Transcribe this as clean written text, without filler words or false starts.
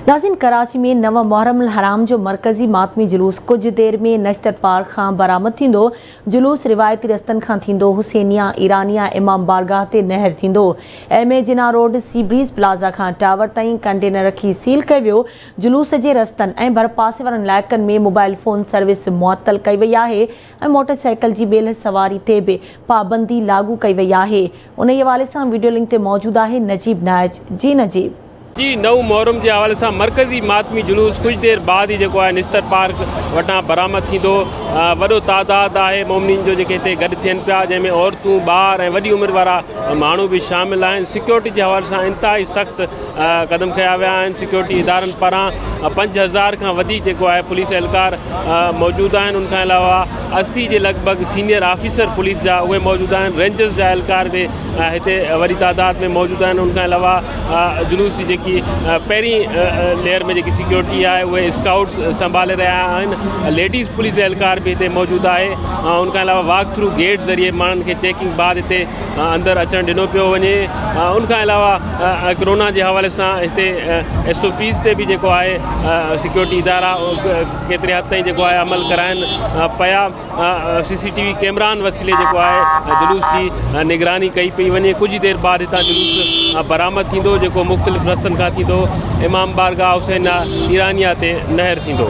नाज़रीन, कराची में नव मुहर्रम हराम जो मरकज़ी मातमी जुलूस कुछ देर में नश्तर पार्क खां बरामद थींदो। जुलूस रिवायती रस्तनि खां थींदो, हुसैनिया ईरानिया इमाम बारगाह ते नहर थींदो। M A Jinnah road sea breeze plaza खां टावर ताईं कंटेनर रखी सील कयो वियो। जुलूस जे रस्तनि ऐं भरपासे वारनि इलाइक़नि में मोबाइल फ़ोन सर्विस मुअतल कई वई आहे ऐं मोटरसाइकिल जी ॿियल सवारी ते बि पाबंदी लागू कई वई आहे। उन हवाले सां वीडियो लिंक ते मौजूदु आहे नजीब नाइज। जी नजीब जी, नव मुहर्रम के हवाले से मरकज़ी मातमी जुलूस कुछ देर बाद ही जो है निस्तर पार्क वटा बरामद थींदो। वॾो तादाद है मोमिनीन जो जेके हिते गॾु थियनि पिया, जंहिंमें औरतूं ॿार ऐं वॾी उमिरि वारा माण्हू भी शामिल आहिनि। सिक्योरिटी के हवाले से इंतहाई सख़्त कदम कया विया आहिनि। सिक्योरिटी इदारनि पारां 5000 खां वधीक जेको आहे पुलिस एहलकार मौजूदु आहिनि। उनखां अलावा 80 जे लॻभॻि सीनियर ऑफिसर पुलिस जा उहे मौजूदु आहिनि। रेंजर्स जा एहलकार भी हिते वॾी तादाद में मौजूदु आहिनि। उनखां अलावा जुलूस जी जेकी पहिरीं लेयर में जेकी सिक्योरिटी आहे उहे स्काउट्स संभाले रहिया आहिनि। लेडीज़ पुलिस एहलकार भी हिते मौजूदु आहे। उनखां अलावा वॉक थ्रू गेट ज़रिए माण्हुनि खे चेकिंग बाद हिते अंदरि अचणु ॾिनो पियो वञे। उनखां अलावा कोरोना जे हवाले सां हिते SOPs ते भी जेको आहे सिक्योरिटी इदारा केतिरे हद ताईं जेको आहे अमल कराइनि पिया। CCTV कैमरानि वसीले जेको आहे जुलूस जी निगरानी कई पई वञे। कुछ देर बाद हितां जुलूस बरामद थींदो, जेको मुख़्तलिफ़ रस्तनि खां थींदो। इमाम बारगाह हुसैन ईरानिया ते नहर थींदो।